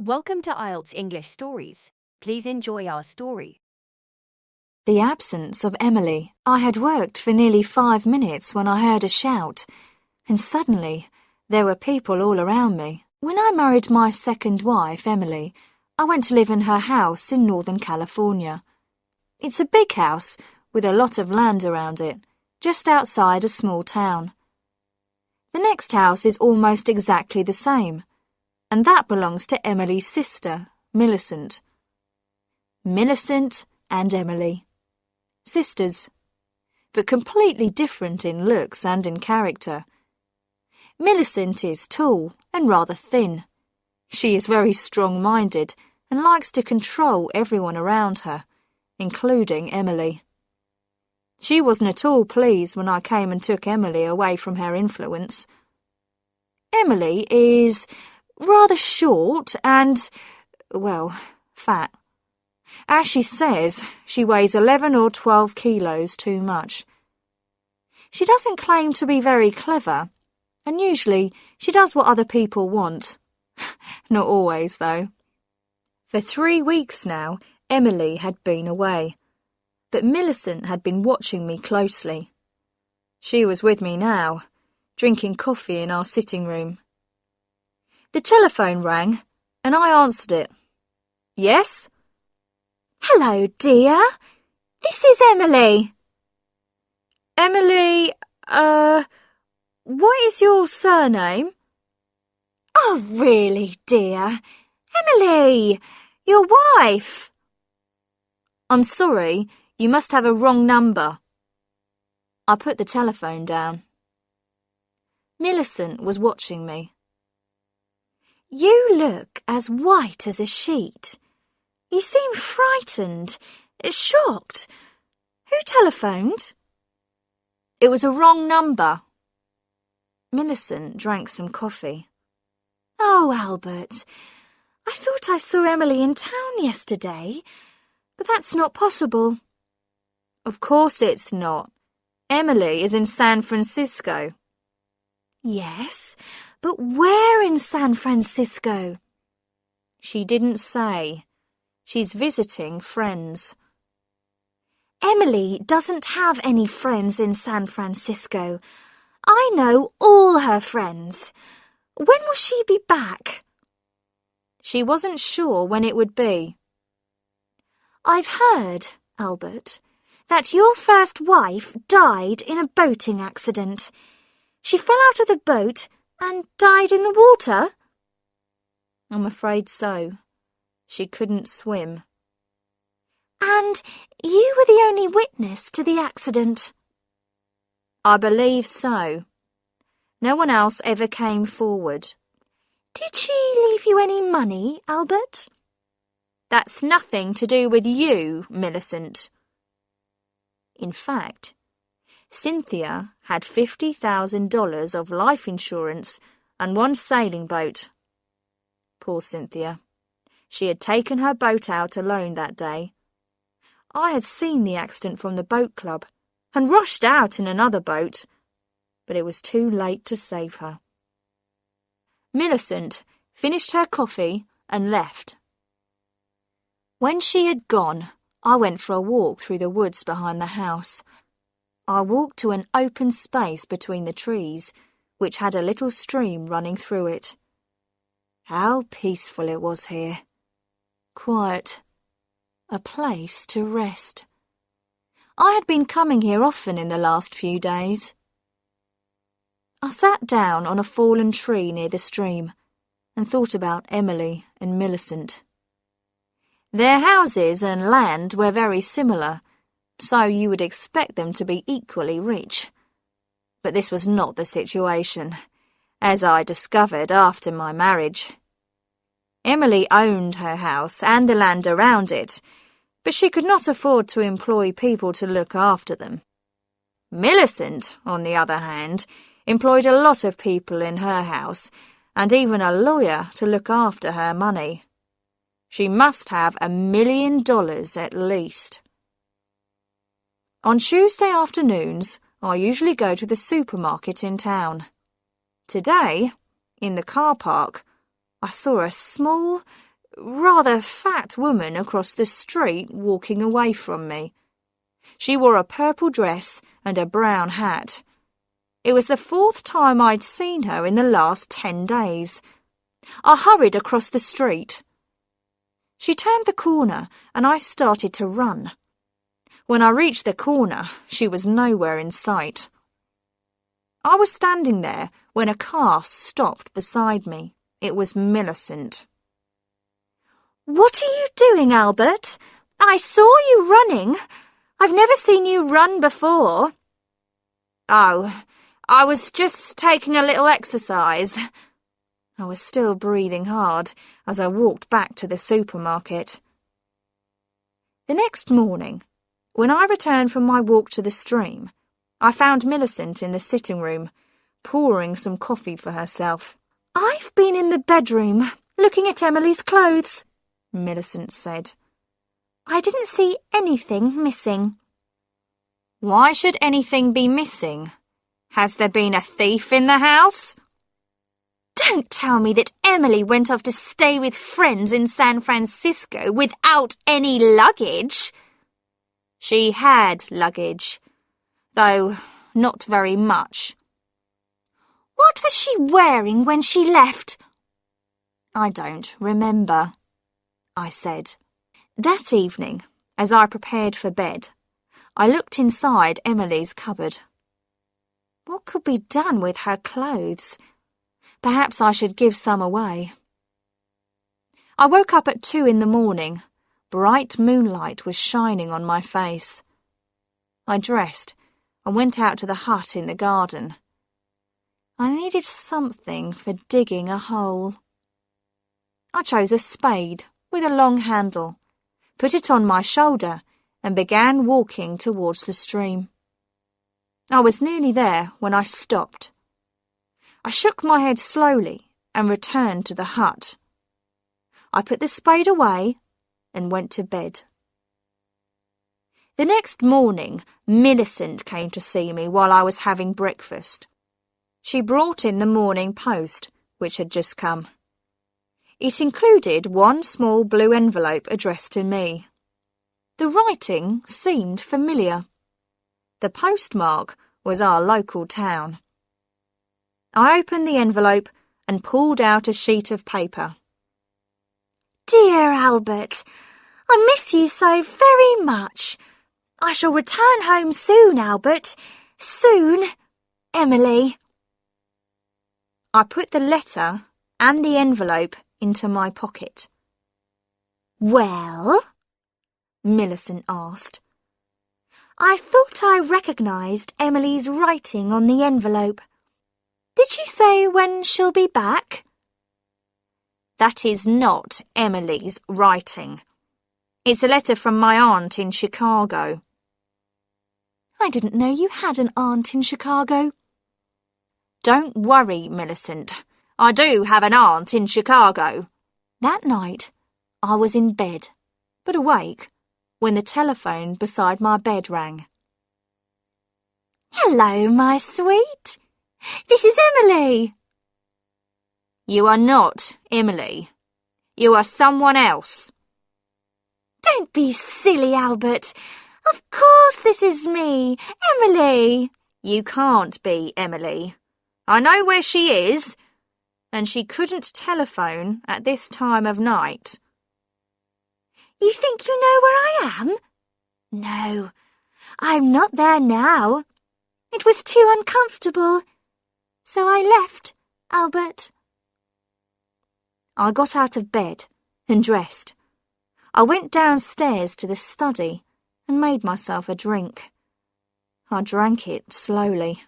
Welcome to IELTS English Stories. Please enjoy our story. The absence of Emily. I had worked for nearly 5 minutes when I heard a shout, and suddenly there were people all around me. When I married my second wife, Emily, I went to live in her house in Northern California. It's a big house with a lot of land around it, just outside a small town. The next house is almost exactly the same, and that belongs to Emily's sister, Millicent. Millicent and Emily. Sisters, but completely different in looks and in character. Millicent is tall and rather thin. She is very strong-minded and likes to control everyone around her, including Emily. She wasn't at all pleased when I came and took Emily away from her influence. Emily is rather short and, well, fat. As she says, she weighs 11 or 12 kilos too much. She doesn't claim to be very clever, and usually she does what other people want. Not always, though. For 3 weeks now, Emily had been away, but Millicent had been watching me closely. She was with me now, drinking coffee in our sitting room. The telephone rang, and I answered it. Yes? Hello, dear. This is Emily. Emily, what is your surname? Oh, really, dear? Emily, your wife. I'm sorry, you must have a wrong number. I put the telephone down. Millicent was watching me. You look as white as a sheet. You seem frightened, shocked. Who telephoned? It was a wrong number. Millicent drank some coffee. Oh, Albert, I thought I saw Emily in town yesterday, but that's not possible. Of course it's not. Emily is in San Francisco. Yes, but where in San Francisco? She didn't say. She's visiting friends. Emily doesn't have any friends in San Francisco. I know all her friends. When will she be back? She wasn't sure when it would be. I've heard, Albert, that your first wife died in a boating accident. She fell out of the boat and died in the water? I'm afraid so. She couldn't swim. And you were the only witness to the accident? I believe so. No one else ever came forward. Did she leave you any money, Albert? That's nothing to do with you, Millicent. In fact, Cynthia had $50,000 of life insurance and one sailing boat. Poor Cynthia. She had taken her boat out alone that day. I had seen the accident from the boat club and rushed out in another boat, but it was too late to save her. Millicent finished her coffee and left. When she had gone, I went for a walk through the woods behind the house. I walked to an open space between the trees, which had a little stream running through it. How peaceful it was here. Quiet. A place to rest. I had been coming here often in the last few days. I sat down on a fallen tree near the stream and thought about Emily and Millicent. Their houses and land were very similar, so you would expect them to be equally rich. But this was not the situation, as I discovered after my marriage. Emily owned her house and the land around it, but she could not afford to employ people to look after them. Millicent, on the other hand, employed a lot of people in her house, and even a lawyer to look after her money. She must have $1 million at least. On Tuesday afternoons, I usually go to the supermarket in town. Today, in the car park, I saw a small, rather fat woman across the street walking away from me. She wore a purple dress and a brown hat. It was the 4th time I'd seen her in the last 10 days. I hurried across the street. She turned the corner and I started to run. When I reached the corner, she was nowhere in sight. I was standing there when a car stopped beside me. It was Millicent. "What are you doing, Albert? I saw you running. I've never seen you run before." "Oh, I was just taking a little exercise." I was still breathing hard as I walked back to the supermarket. The next morning, when I returned from my walk to the stream, I found Millicent in the sitting room, pouring some coffee for herself. "I've been in the bedroom, looking at Emily's clothes," Millicent said. "I didn't see anything missing." "Why should anything be missing? Has there been a thief in the house?" "Don't tell me that Emily went off to stay with friends in San Francisco without any luggage." "She had luggage, though not very much." "What was she wearing when she left?" "I don't remember," I said. That evening, as I prepared for bed, I looked inside Emily's cupboard. What could be done with her clothes? Perhaps I should give some away. I woke up at 2 in the morning. Bright moonlight was shining on my face. I dressed and went out to the hut in the garden. I needed something for digging a hole. I chose a spade with a long handle, put it on my shoulder, and began walking towards the stream. I was nearly there when I stopped. I shook my head slowly and returned to the hut. I put the spade away and went to bed. The next morning, Millicent came to see me while I was having breakfast. She brought in the Morning Post, which had just come. It included one small blue envelope addressed to me. The writing seemed familiar. The postmark was our local town. I opened the envelope and pulled out a sheet of paper. "Dear Albert, I miss you so very much. I shall return home soon, Albert. Soon. Emily." I put the letter and the envelope into my pocket. "Well?" Millicent asked. "I thought I recognised Emily's writing on the envelope. Did she say when she'll be back?" "That is not Emily's writing. It's a letter from my aunt in Chicago." "I didn't know you had an aunt in Chicago." "Don't worry, Millicent. I do have an aunt in Chicago." That night, I was in bed, but awake, when the telephone beside my bed rang. "Hello, my sweet. This is Emily." "You are not Emily. You are someone else." "Don't be silly, Albert. Of course this is me, Emily." "You can't be Emily. I know where she is, and she couldn't telephone at this time of night." "You think you know where I am?" "No, I'm not there now. It was too uncomfortable. So I left, Albert." I got out of bed and dressed. I went downstairs to the study and made myself a drink. I drank it slowly.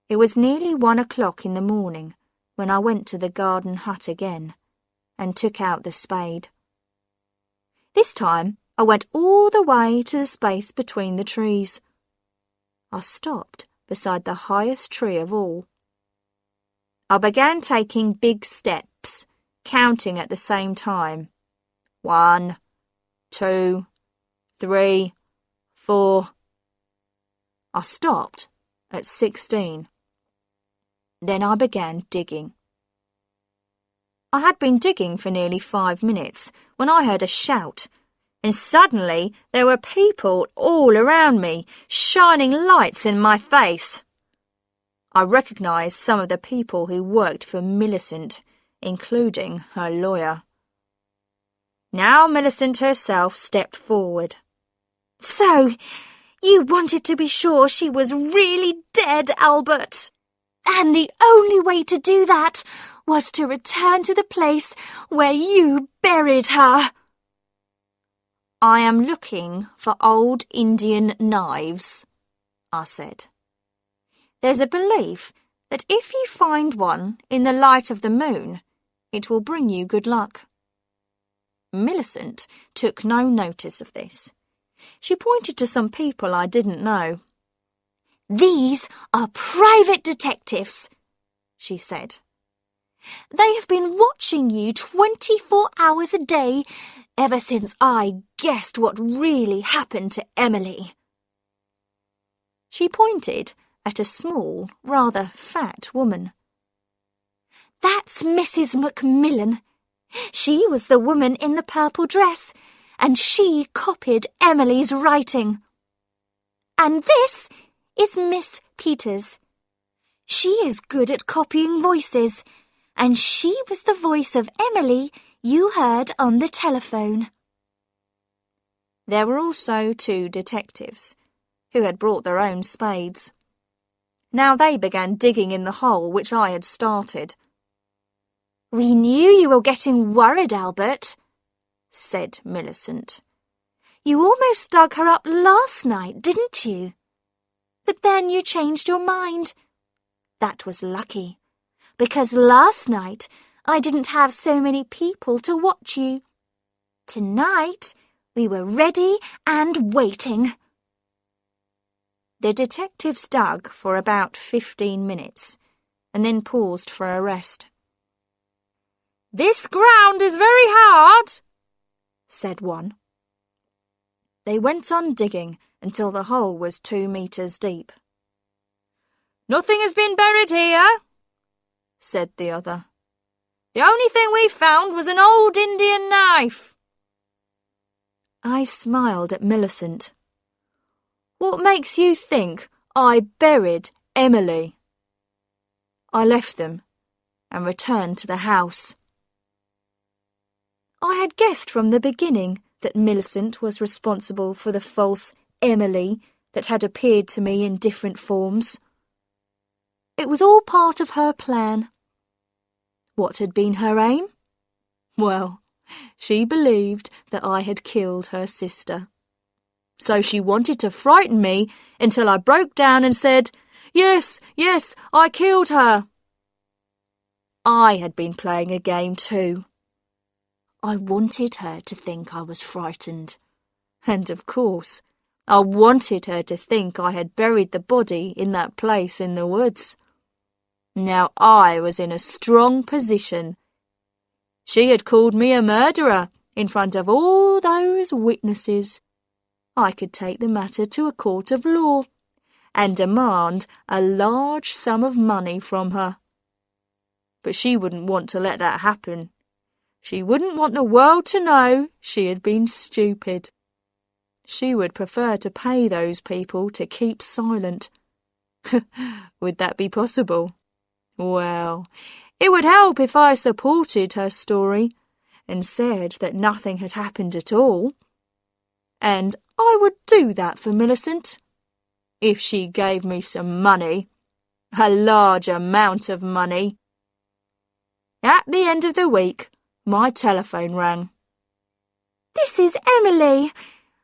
It was nearly 1 o'clock in the morning when I went to the garden hut again and took out the spade. This time I went all the way to the space between the trees. I stopped beside the highest tree of all. I began taking big steps, counting at the same time. 1, 2, 3, 4. I stopped at 16. Then I began digging. I had been digging for nearly 5 minutes when I heard a shout, and suddenly there were people all around me, shining lights in my face. I recognised some of the people who worked for Millicent, including her lawyer. Now Millicent herself stepped forward. So, you wanted to be sure she was really dead, Albert. And the only way to do that was to return to the place where you buried her. I am looking for old Indian knives, I said. There's a belief that if you find one in the light of the moon, it will bring you good luck. Millicent took no notice of this. She pointed to some people I didn't know. These are private detectives, she said. They have been watching you 24 hours a day ever since I guessed what really happened to Emily. She pointed at a small, rather fat woman. That's Mrs. Macmillan. She was the woman in the purple dress, and she copied Emily's writing. And this is Miss Peters. She is good at copying voices, and she was the voice of Emily you heard on the telephone. There were also 2 detectives, who had brought their own spades. Now they began digging in the hole which I had started. We knew you were getting worried, Albert, said Millicent. You almost dug her up last night, didn't you? But then you changed your mind. That was lucky, because last night I didn't have so many people to watch you. Tonight we were ready and waiting. The detectives dug for about 15 minutes and then paused for a rest. This ground is very hard, said one. They went on digging until the hole was 2 meters deep. Nothing has been buried here, said the other. The only thing we found was an old Indian knife. I smiled at Millicent. What makes you think I buried Emily? I left them and returned to the house. I had guessed from the beginning that Millicent was responsible for the false Emily that had appeared to me in different forms. It was all part of her plan. What had been her aim? Well, she believed that I had killed her sister. So she wanted to frighten me until I broke down and said, Yes, I killed her. I had been playing a game too. I wanted her to think I was frightened. And of course, I wanted her to think I had buried the body in that place in the woods. Now I was in a strong position. She had called me a murderer in front of all those witnesses. I could take the matter to a court of law and demand a large sum of money from her. But she wouldn't want to let that happen. She wouldn't want the world to know she had been stupid. She would prefer to pay those people to keep silent. Would that be possible? Well, it would help if I supported her story and said that nothing had happened at all. And I would do that for Millicent, if she gave me some money, a large amount of money. At the end of the week, my telephone rang. This is Emily.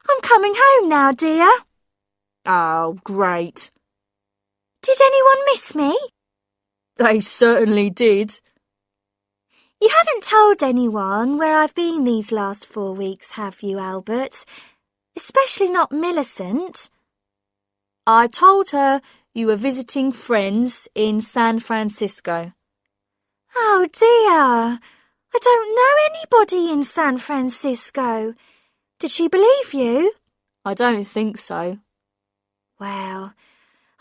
I'm coming home now, dear. Oh, great. Did anyone miss me? They certainly did. You haven't told anyone where I've been these last 4 weeks, have you, Albert? Especially not Millicent. I told her you were visiting friends in San Francisco. Oh, dear. I don't know anybody in San Francisco. Did she believe you? I don't think so. Well,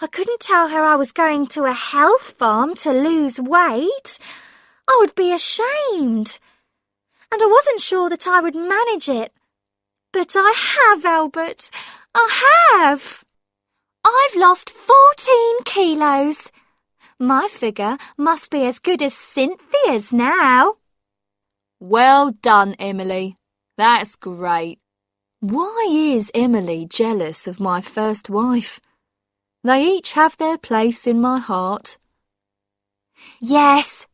I couldn't tell her I was going to a health farm to lose weight. I would be ashamed. And I wasn't sure that I would manage it. But I have, Albert. I have. I've lost 14 kilos. My figure must be as good as Cynthia's now. Well done, Emily. That's great. Why is Emily jealous of my first wife? They each have their place in my heart. Yes,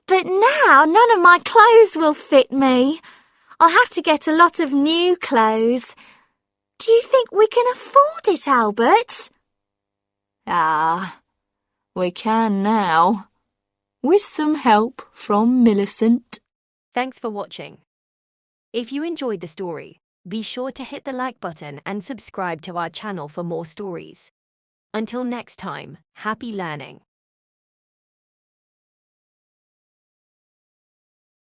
but now none of my clothes will fit me. I'll have to get a lot of new clothes. Do you think we can afford it, Albert? We can now. With some help from Millicent. Thanks for watching. If you enjoyed the story, be sure to hit the like button and subscribe to our channel for more stories. Until next time, happy learning.